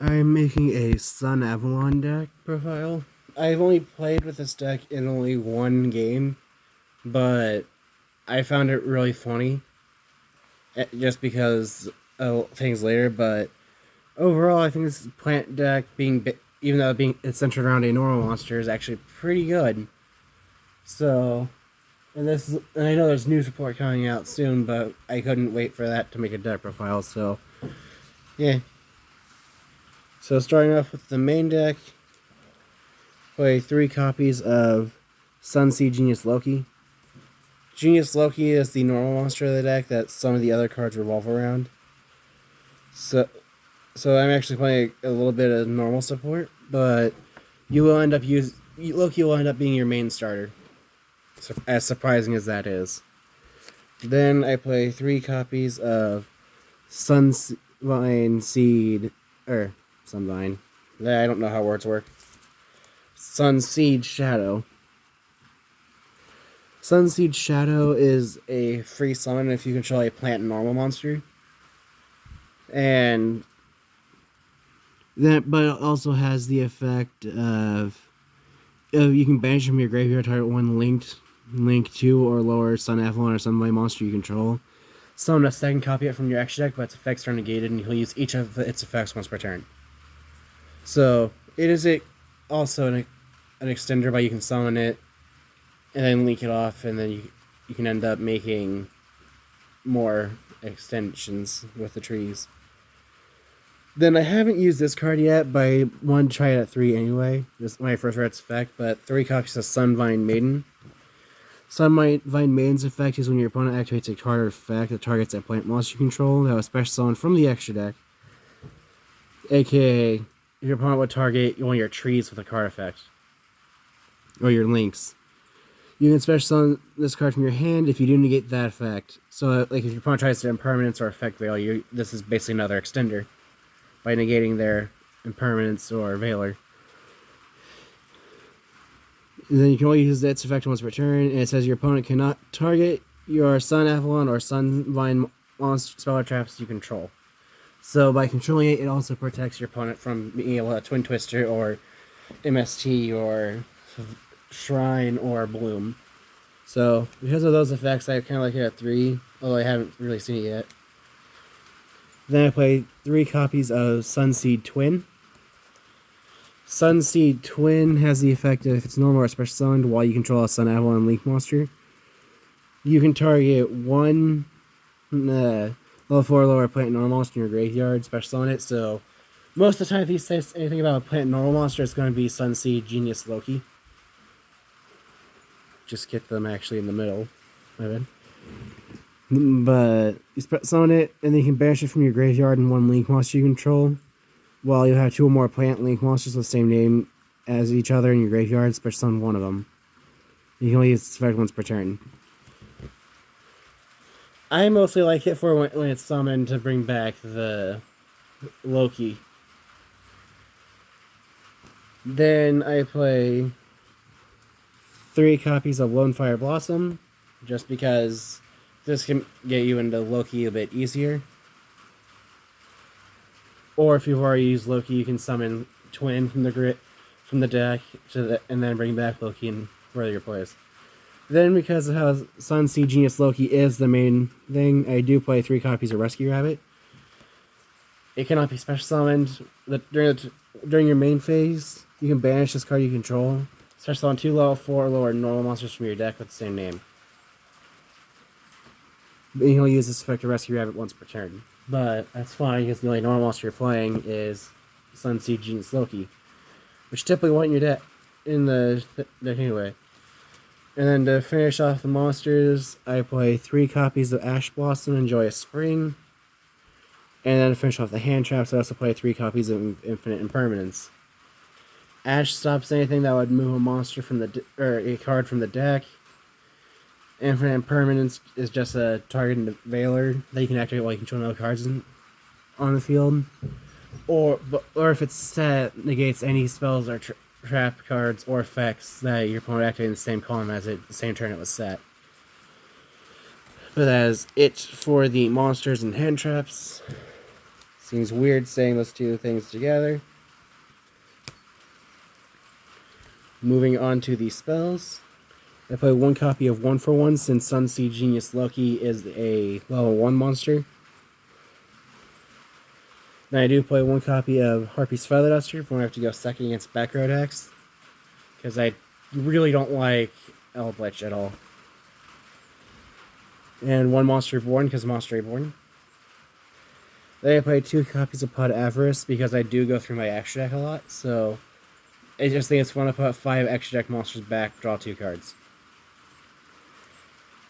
I'm making a Sunavalon deck profile. I've only played with this deck in only one game, but I found it really funny just because of things later. But overall, I think this plant deck, even though it's centered around a normal monster, is actually pretty good. So, and I know there's news report coming out soon, but I couldn't wait for that to make a deck profile. So, yeah. So starting off with the main deck, play 3 copies of Sunseed Genius Loki. Genius Loki is the normal monster of the deck that some of the other cards revolve around. So I'm actually playing a little bit of normal support, but Loki will end up being your main starter. As surprising as that is. Then I play 3 copies of Sunvine Seed, Sunvine. I don't know how words work. Sunseed Shadow. Sunseed Shadow is a free summon if you control a plant normal monster. And but it also has the effect of you can banish from your graveyard target one link 2 or lower Sunavalon or Sunlight monster you control. Summon a second copy of it from your extra deck, but its effects are negated, and you'll use each of its effects once per turn. So it is also an extender, but you can summon it and then link it off, and then you can end up making more extensions with the trees. Then I haven't used this card yet, but I wanted to try it at 3 anyway. This is when I first read its effect, but 3 copies of Sunvine Maiden. Sunvine Maiden's effect is when your opponent activates a card or effect that targets a plant monster you control that was special summon from the extra deck. AKA, your opponent would target one of your trees with a card effect. Or your links. You can special summon this card from your hand if you do negate that effect. So, like, if your opponent tries to impermanence or effect veil, this is basically another extender by negating their impermanence or veiler. And then you can only use its effect once per turn, and it says your opponent cannot target your Sunavalon or Sunvine monster spell or traps you control. So by controlling it, it also protects your opponent from being able to Twin Twister or MST or Shrine or Bloom. So because of those effects, I kind of like it at 3, although I haven't really seen it yet. Then I play 3 copies of Sunseed Twin. Sunseed Twin has the effect of if it's normal or special summoned while you control a Sunavalon Link monster, you can target one level 4 lower plant normal monster in your graveyard, special summon it. So most of the time, if he says anything about a plant normal monster, it's going to be Sunseed Genius Loki. Just get them actually in the middle. My bad. But you summon it, and then you can banish it from your graveyard and one Link monster you control. While you have 2 or more plant Link monsters with the same name as each other in your graveyard, special summon one of them. You can only use this effect once per turn. I mostly like it for when it's summoned to bring back the Loki. Then I play 3 copies of Lone Fire Blossom, just because this can get you into Loki a bit easier. Or if you've already used Loki, you can summon Twin from the deck and then bring back Loki and further your plays. Then, because of how Sunseed Genius Loki is the main thing, I do play 3 copies of Rescue Rabbit. It cannot be special summoned during your main phase. You can banish this card you control. Special summon 2 level 4 or lower normal monsters from your deck with the same name. But you can only use this effect to Rescue Rabbit once per turn. But that's fine because the only normal monster you're playing is Sunseed Genius Loki, which typically won't in your deck in the deck anyway. And then to finish off the monsters, I play 3 copies of Ash Blossom and Joyous Spring. And then to finish off the hand traps, I also play 3 copies of Infinite Impermanence. Ash stops anything that would move a monster from a card from the deck. Infinite Impermanence is just a targeted veiler that you can activate while you control no cards on the field. Or if it's set, negates any spells or trap cards or effects that your opponent activated in the same column as it the same turn it was set. But that is it for the monsters and hand traps. Seems weird saying those two things together. Moving on to the spells. I play one copy of 1-for-1 since Sunseed Genius Loki is a level 1 monster. Then I do play one copy of Harpy's Feather Duster when I have to go second against back row decks. Because I really don't like Eldritch at all. And one Monster Reborn because Monster Reborn. Then I play 2 copies of Pod Avarice because I do go through my extra deck a lot. So I just think it's fun to put 5 extra deck monsters back, draw 2 cards.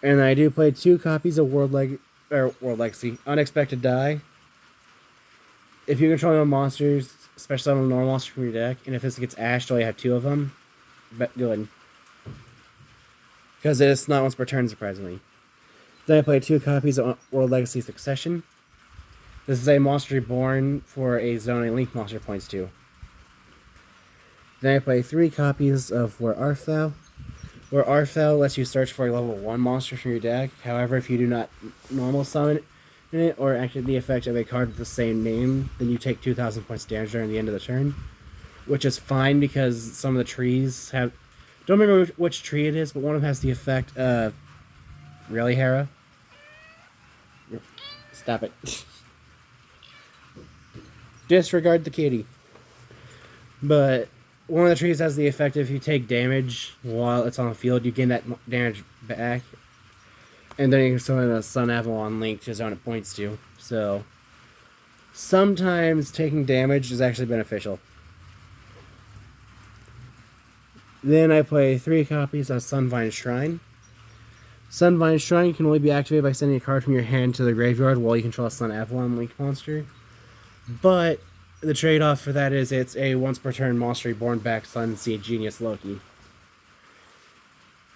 And I do play 2 copies of World Legacy, Unexpected Die. If you control your monsters, especially on a normal monster from your deck, and if this gets ashed, you have 2 of them, but good. Because it's not once per turn, surprisingly. Then I play 2 copies of World Legacy Succession. This is a monster reborn for a zone and link monster points to. Then I play 3 copies of Where Art Thou. Where Art Thou lets you search for a level 1 monster from your deck. However, if you do not normal summon it or activate the effect of a card with the same name, then you take 2,000 points damage during the end of the turn. Which is fine because some of the trees have... Don't remember which tree it is, but one of them has the effect of... Really, Hera? Stop it. Disregard the kitty. But... one of the trees has the effect if you take damage while it's on the field, you gain that damage back. And then you can summon a Sunavalon link to zone it points to. So, sometimes taking damage is actually beneficial. Then I play 3 copies of Sunvine Shrine. Sunvine Shrine can only be activated by sending a card from your hand to the graveyard while you control a Sunavalon link monster. But the trade-off for that is it's a once-per-turn monster reborn back Sunseed Genius Loki.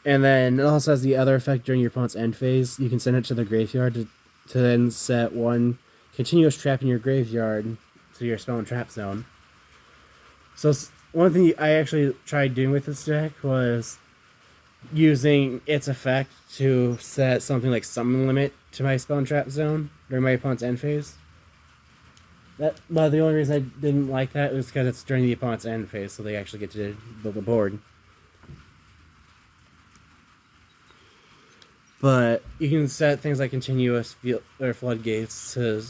And then it also has the other effect during your opponent's end phase. You can send it to the graveyard to then set 1 continuous trap in your graveyard to your spell and trap zone. So one thing I actually tried doing with this deck was using its effect to set something like Summon Limit to my spell and trap zone during my opponent's end phase. But the only reason I didn't like that was because it's during the opponent's end phase, so they actually get to build the board. But you can set things like continuous floodgates to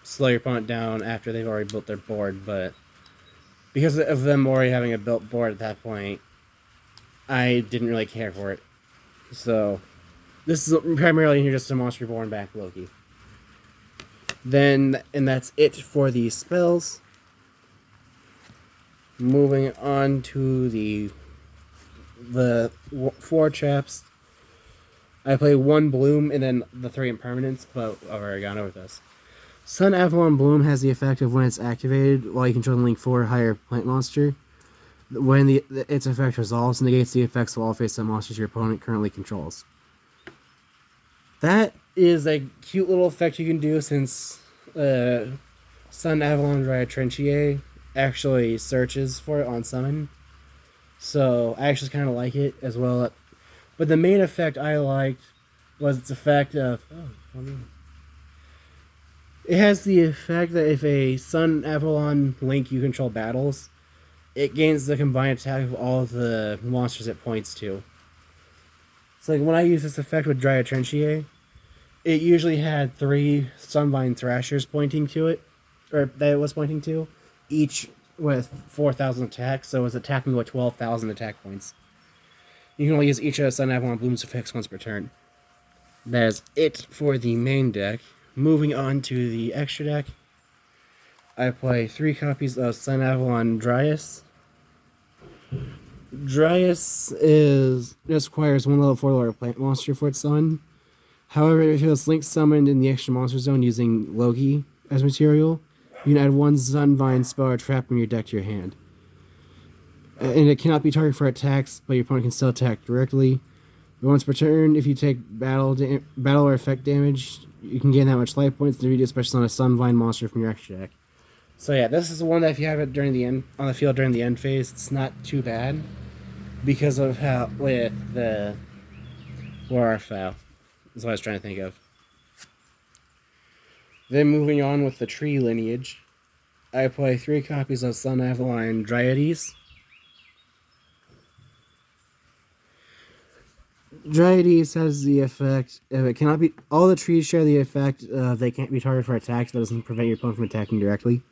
slow your opponent down after they've already built their board, but because of them already having a built board at that point, I didn't really care for it. So, this is primarily just a monster reborn back Loki. Then, and that's it for the spells. Moving on to the 4 traps. I play 1 Bloom and then the 3 impermanents, but I've already gone over this. Sunavalon Bloom has the effect of when it's activated while you control the link 4 or higher plant monster. When its effect resolves, negates the effects of all face-up monsters your opponent currently controls. That is a cute little effect you can do since Sunavalon Dryad Trenchier actually searches for it on summon. So I actually kind of like it as well. But the main effect I liked was its effect of... It has the effect that if a Sunavalon link you control battles, it gains the combined attack of all of the monsters it points to. So like when I use this effect with Dryad Trenchier, it usually had 3 Sunvine Thrashers pointing to it, or that it was pointing to, each with 4,000 attacks, so it was attacking with 12,000 attack points. You can only use each of the Sunavalon Bloom's effects once per turn. That is it for the main deck. Moving on to the extra deck, I play 3 copies of Sunavalon Dryas. Dryas just requires 1 level 4 lower plant monster for its summon. However, if it was link summoned in the extra monster zone using Loki as material, you can add 1 Sunvine spell or trap from your deck to your hand. And it cannot be targeted for attacks, but your opponent can still attack directly. Once per turn, if you take battle or effect damage, you can gain that much life points to reduce especially on a Sunvine monster from your extra deck. So yeah, this is the one that if you have it during the end on the field during the end phase, it's not too bad because of how with the War Foul. That's what I was trying to think of. Then moving on with the tree lineage, I play 3 copies of Sunavalon Dryades. Dryades has the effect of it cannot be. All the trees share the effect of they can't be targeted for attacks, but doesn't prevent your opponent from attacking directly.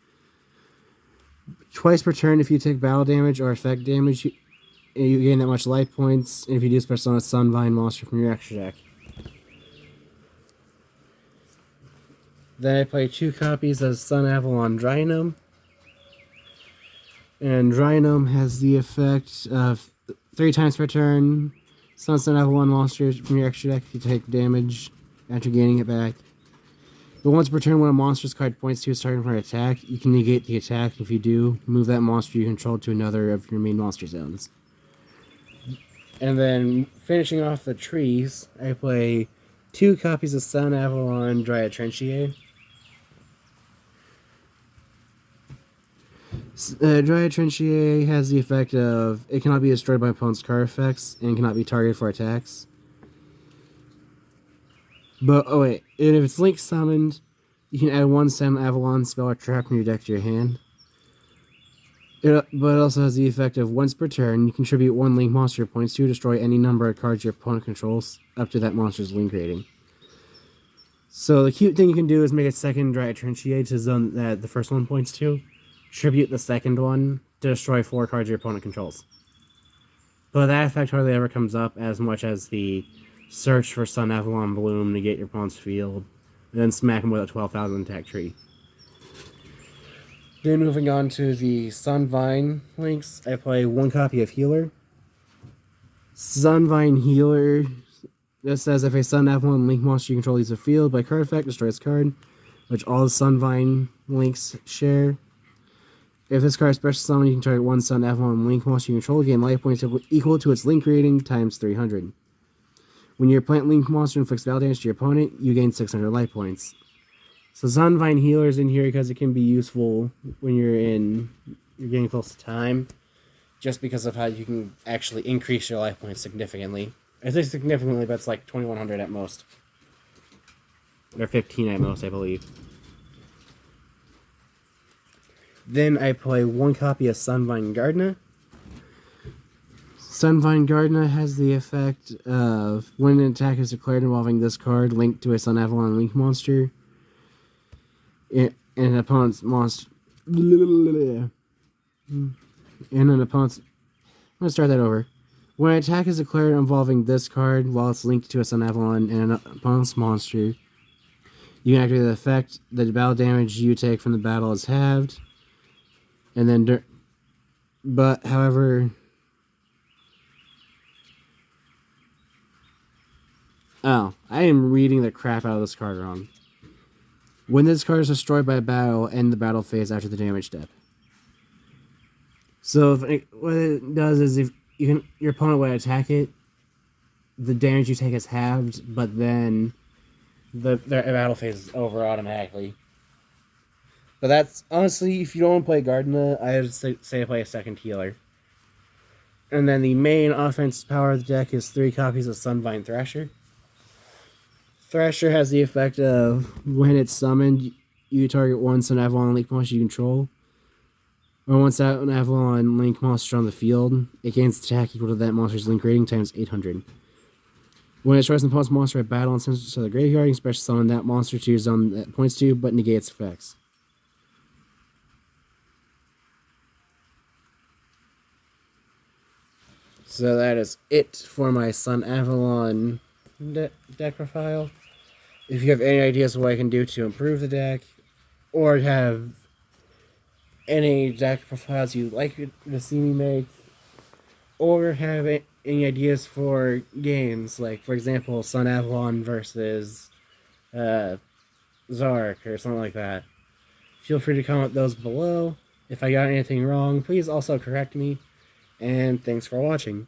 Twice per turn, if you take battle damage or effect damage, you gain that much life points. And if you do, special on a Sunvine monster from your extra deck. Then I play 2 copies of Sunavalon Drynome. And Drynome has the effect of 3 times per turn. Sunavalon monsters from your extra deck if you take damage after gaining it back. But once per turn, when a monster's card points to its target for an attack, you can negate the attack. If you do, move that monster you control to another of your main monster zones. And then, finishing off the trees, I play 2 copies of Sunavalon Dryad Trenchier. Dryad Trenchier has the effect of it cannot be destroyed by opponent's card effects and cannot be targeted for attacks. But, oh wait, and if it's Link summoned, you can add 1 Sunavalon spell or trap from your deck to your hand. But it also has the effect of once per turn, you contribute 1 Link monster points to destroy any number of cards your opponent controls up to that monster's Link rating. So the cute thing you can do is make a second Dryad Trenchier to zone that the first one points to. Tribute the second one to destroy 4 cards your opponent controls. But that effect hardly ever comes up as much as the search for Sunavalon Bloom to get your opponent's field, and then smack him with a 12,000 attack tree. Then moving on to the Sunvine links, I play 1 copy of Healer. Sunvine Healer, this says if a Sunavalon Link monster you control leaves the field by card effect, destroy its card, which all the Sunvine links share. If this card is special summon, you can target 1 Sunavalon Link monster you control, gain life points equal to its Link rating times 300. When your plant Link monster inflicts battle damage to your opponent, you gain 600 life points. So Sunvine Healer is in here because it can be useful when you're getting close to time, just because of how you can actually increase your life points significantly. I say significantly, but it's like 2,100 at most. Or 15 at most, I believe. Then I play 1 copy of Sunvine Gardener. Sunvine Gardener has the effect of when an attack is declared involving this card linked to a Sunavalon Link monster, and an opponent's monster. And an opponent's. I'm going to start that over. When an attack is declared involving this card while it's linked to a Sunavalon and an opponent's monster, you can activate the effect. The battle damage you take from the battle is halved. And then, but however, oh, I am reading the crap out of this card wrong. When this card is destroyed by a battle, end the battle phase after the damage step. So what it does is if your opponent would attack it, the damage you take is halved, but then the battle phase is over automatically. But that's, honestly, if you don't want to play Gardener, I would say play a second Healer. And then the main offensive power of the deck is 3 copies of Sunvine Thrasher. Thrasher has the effect of, when it's summoned, you target 1 Sunavalon Link monster you control. Or once that Sunavalon Link monster on the field, it gains attack equal to that monster's Link rating times 800. When it destroys an opponent's monster at battle and sends it to the graveyard, you can special summon that monster to your zone that points to, but negates effects. So that is it for my Sunavalon deck profile. If you have any ideas of what I can do to improve the deck, or have any deck profiles you'd like to see me make, or have any ideas for games, like, for example, Sunavalon versus Zark, or something like that, feel free to comment those below. If I got anything wrong, please also correct me. And thanks for watching.